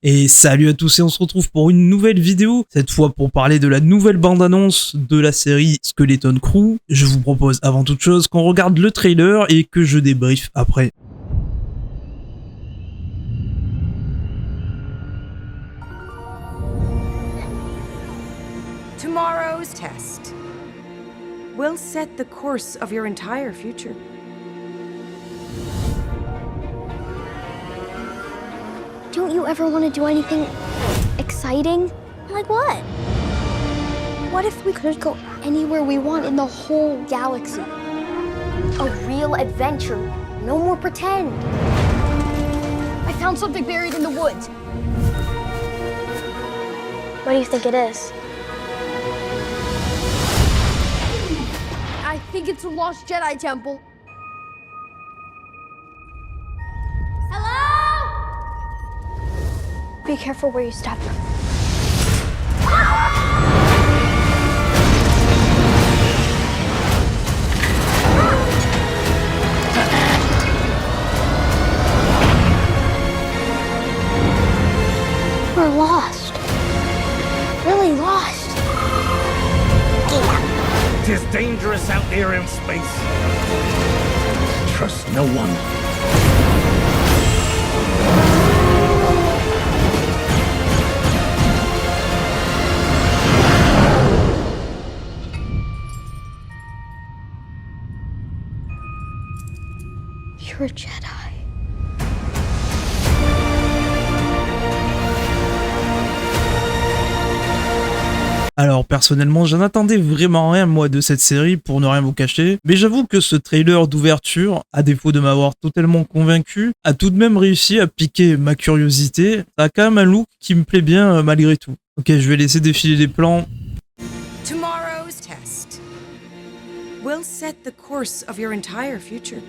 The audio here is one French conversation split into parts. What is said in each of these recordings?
Et salut à tous et on se retrouve pour une nouvelle vidéo, cette fois pour parler de la nouvelle bande-annonce de la série Skeleton Crew. Je vous propose avant toute chose qu'on regarde le trailer et que je débriefe après. Tomorrow's test will set the course of your entire future. Don't you ever want to do anything exciting? Like what? What if we could go anywhere we want in the whole galaxy? A real adventure. No more pretend. I found something buried in the woods. What do you think it is? I think it's a lost Jedi temple. Be careful where you step. We're lost. Really lost. It is dangerous out there in space. Trust no one. You're a Jedi. Alors personnellement j'en attendais vraiment rien moi de cette série pour ne rien vous cacher, mais j'avoue que ce trailer d'ouverture, à défaut de m'avoir totalement convaincu, a tout de même réussi à piquer ma curiosité. Ça a quand même un look qui me plaît bien malgré tout. Ok, je vais laisser défiler les plans. Tomorrow's test will set the course of your entire future.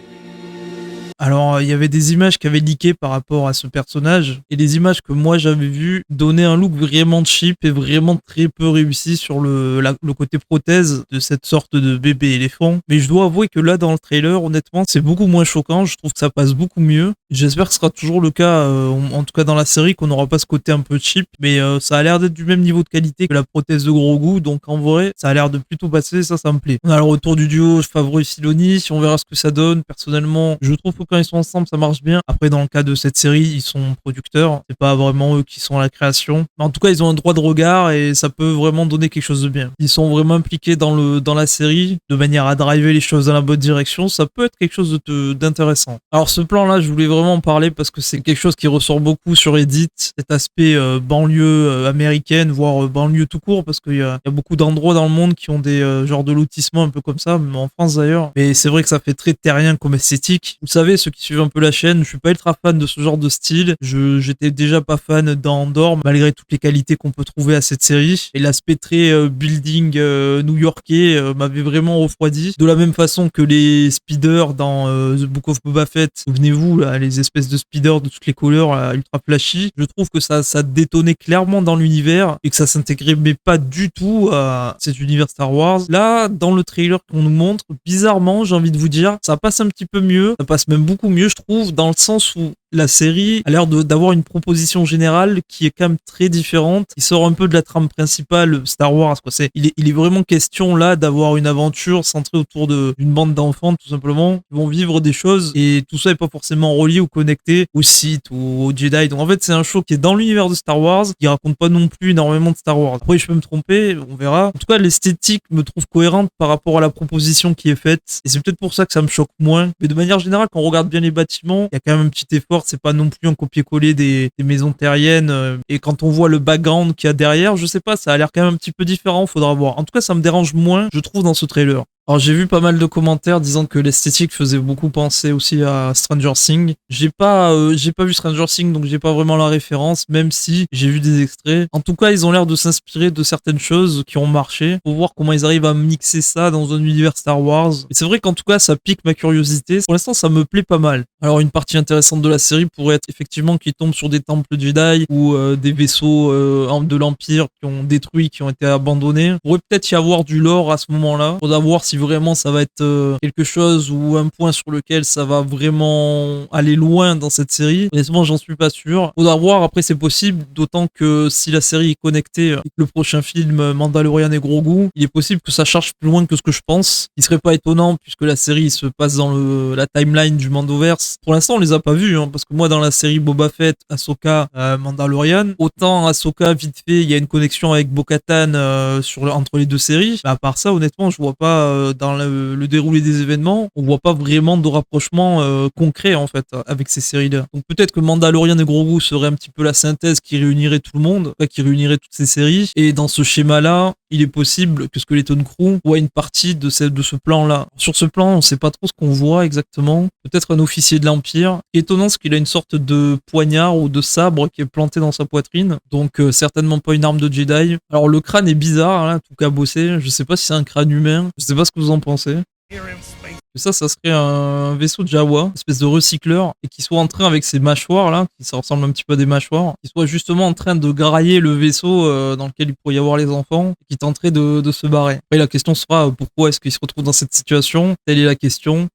Alors, il y avait des images qui avaient leaké par rapport à ce personnage, et les images que moi j'avais vues donnaient un look vraiment cheap et vraiment très peu réussi sur le côté prothèse de cette sorte de bébé éléphant. Mais je dois avouer que là, dans le trailer, honnêtement, c'est beaucoup moins choquant, je trouve que ça passe beaucoup mieux. J'espère que ce sera toujours le cas, en tout cas dans la série, qu'on n'aura pas ce côté un peu cheap, mais ça a l'air d'être du même niveau de qualité que la prothèse de Grogu, donc en vrai, ça a l'air de plutôt passer, ça me plaît. On a le retour du duo Favreau et Filoni, si on verra ce que ça donne. Personnellement, je trouve que quand ils sont ensemble, ça marche bien. Après, dans le cas de cette série, ils sont producteurs. C'est pas vraiment eux qui sont à la création. Mais en tout cas, ils ont un droit de regard et ça peut vraiment donner quelque chose de bien. Ils sont vraiment impliqués dans la série de manière à driver les choses dans la bonne direction. Ça peut être quelque chose d'intéressant. Alors, ce plan-là, je voulais vraiment en parler parce que c'est quelque chose qui ressort beaucoup sur Reddit. Cet aspect banlieue américaine, voire banlieue tout court, parce qu'il y a beaucoup d'endroits dans le monde qui ont des genres de lotissements un peu comme ça, même en France d'ailleurs. Mais c'est vrai que ça fait très terrien comme esthétique. Vous savez, ceux qui suivent un peu la chaîne, je suis pas ultra fan de ce genre de style. J'étais déjà pas fan d'Andor, malgré toutes les qualités qu'on peut trouver à cette série. Et l'aspect très building new-yorkais m'avait vraiment refroidi. De la même façon que les speeders dans The Book of Boba Fett. Souvenez-vous, là, les espèces de speeders de toutes les couleurs là, ultra flashy. Je trouve que ça détonnait clairement dans l'univers et que ça s'intégrait mais pas du tout à cet univers Star Wars. Là, dans le trailer qu'on nous montre, bizarrement, j'ai envie de vous dire, ça passe un petit peu mieux. Ça passe même beaucoup mieux, je trouve, dans le sens où la série a l'air d'avoir une proposition générale qui est quand même très différente. Il sort un peu de la trame principale Star Wars, quoi. Il est vraiment question là d'avoir une aventure centrée autour d'une bande d'enfants, tout simplement, qui vont vivre des choses et tout ça n'est pas forcément relié ou connecté au Sith ou au Jedi. Donc en fait, c'est un show qui est dans l'univers de Star Wars, qui raconte pas non plus énormément de Star Wars. Après, je peux me tromper, on verra. En tout cas, l'esthétique me trouve cohérente par rapport à la proposition qui est faite et c'est peut-être pour ça que ça me choque moins. Mais de manière générale, quand on regarde bien les bâtiments, il y a quand même un petit effort. C'est pas non plus un copier-coller des maisons terriennes. Et quand on voit le background qu'il y a derrière, je sais pas, ça a l'air quand même un petit peu différent, faudra voir. En tout cas, ça me dérange moins, je trouve, dans ce trailer. Alors j'ai vu pas mal de commentaires disant que l'esthétique faisait beaucoup penser aussi à Stranger Things. J'ai pas vu Stranger Things, donc j'ai pas vraiment la référence, même si j'ai vu des extraits. En tout cas, ils ont l'air de s'inspirer de certaines choses qui ont marché. Faut voir comment ils arrivent à mixer ça dans un univers Star Wars. Et c'est vrai qu'en tout cas, ça pique ma curiosité. Pour l'instant, ça me plaît pas mal. Alors une partie intéressante de la série pourrait être effectivement qu'ils tombent sur des temples Jedi ou des vaisseaux de l'Empire qui ont détruit, qui ont été abandonnés. Il pourrait peut-être y avoir du lore à ce moment-là. Faudra voir si si vraiment ça va être quelque chose ou un point sur lequel ça va vraiment aller loin dans cette série. Honnêtement, j'en suis pas sûr. Faudra voir, après c'est possible, d'autant que si la série est connectée avec le prochain film Mandalorian et Grogu, il est possible que ça charge plus loin que ce que je pense. Il serait pas étonnant puisque la série se passe dans la timeline du Mandoverse. Pour l'instant, on les a pas vus, hein, parce que moi dans la série Boba Fett, Ahsoka, Mandalorian, autant Ahsoka vite fait, il y a une connexion avec Bo-Katan entre les deux séries. Mais à part ça, honnêtement, je vois pas dans le déroulé des événements, on voit pas vraiment de rapprochement concret en fait avec ces séries-là. Donc peut-être que Mandalorian et Grogu serait un petit peu la synthèse qui réunirait tout le monde, qui réunirait toutes ces séries. Et dans ce schéma-là, il est possible que Skeleton Crew voit une partie de ce plan-là. Sur ce plan, on sait pas trop ce qu'on voit exactement. Peut-être un officier de l'Empire. Ce qui est étonnant, c'est qu'il a une sorte de poignard ou de sabre qui est planté dans sa poitrine. Donc certainement pas une arme de Jedi. Alors le crâne est bizarre, là, tout cabossé. Je sais pas si c'est un crâne humain. Je sais pas ce que vous en pensez. Here in space. Ça serait un vaisseau de Jawa, une espèce de recycleur, et qui soit en train avec ses mâchoires là, qui ça ressemble un petit peu à des mâchoires, qui soit justement en train de grailler le vaisseau dans lequel il pourrait y avoir les enfants, et qui tenterait de se barrer. Après la question sera pourquoi est-ce qu'il se retrouve dans cette situation? Telle est la question.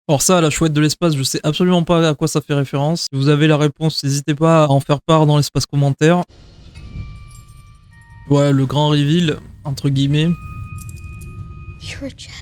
Alors ça, la chouette de l'espace, je sais absolument pas à quoi ça fait référence. Si vous avez la réponse, n'hésitez pas à en faire part dans l'espace commentaire. Voilà le grand reveal, entre guillemets. You're a Jedi.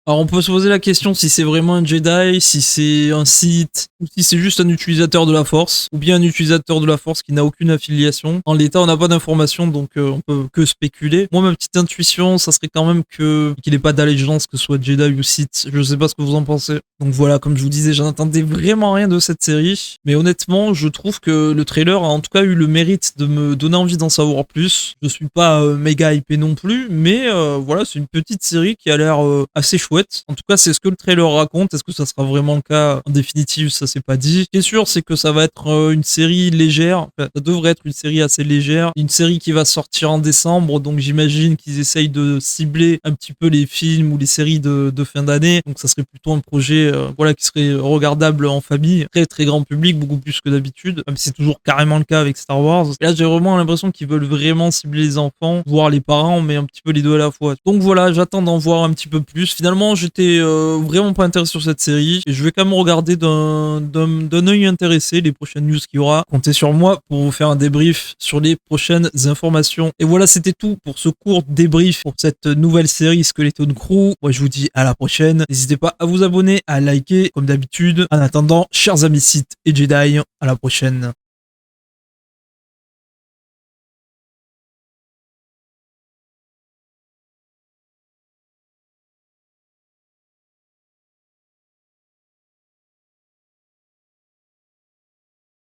Alors on peut se poser la question si c'est vraiment un Jedi, si c'est un Sith, ou si c'est juste un utilisateur de la Force, ou bien un utilisateur de la Force qui n'a aucune affiliation. En l'état, on n'a pas d'informations, donc on peut que spéculer. Moi, ma petite intuition, ça serait quand même qu'il n'ait pas d'allégeance, que ce soit Jedi ou Sith. Je sais pas ce que vous en pensez. Donc voilà, comme je vous disais, j'en attendais vraiment rien de cette série. Mais honnêtement, je trouve que le trailer a en tout cas eu le mérite de me donner envie d'en savoir plus. Je suis pas méga hypé non plus, mais voilà, c'est une petite série qui a l'air assez chouette. En tout cas, c'est ce que le trailer raconte. Est-ce que ça sera vraiment le cas en définitive? Ça, c'est pas dit. Ce qui est sûr, c'est que ça va être une série légère. Enfin, ça devrait être une série assez légère. Une série qui va sortir en décembre. Donc, j'imagine qu'ils essayent de cibler un petit peu les films ou les séries de fin d'année. Donc, ça serait plutôt un projet voilà, qui serait regardable en famille. Très, très grand public, beaucoup plus que d'habitude. Même si c'est toujours carrément le cas avec Star Wars. Et là, j'ai vraiment l'impression qu'ils veulent vraiment cibler les enfants, voire les parents, mais un petit peu les deux à la fois. Donc, voilà, j'attends d'en voir un petit peu plus. Finalement, j'étais vraiment pas intéressé sur cette série et je vais quand même regarder d'un œil intéressé les prochaines news qu'il y aura. Comptez sur moi pour vous faire un débrief sur les prochaines informations. Et voilà, c'était tout pour ce court débrief pour cette nouvelle série Skeleton Crew. Moi, je vous dis à la prochaine. N'hésitez pas à vous abonner, à liker comme d'habitude. En attendant, chers amis Sith et Jedi, à la prochaine.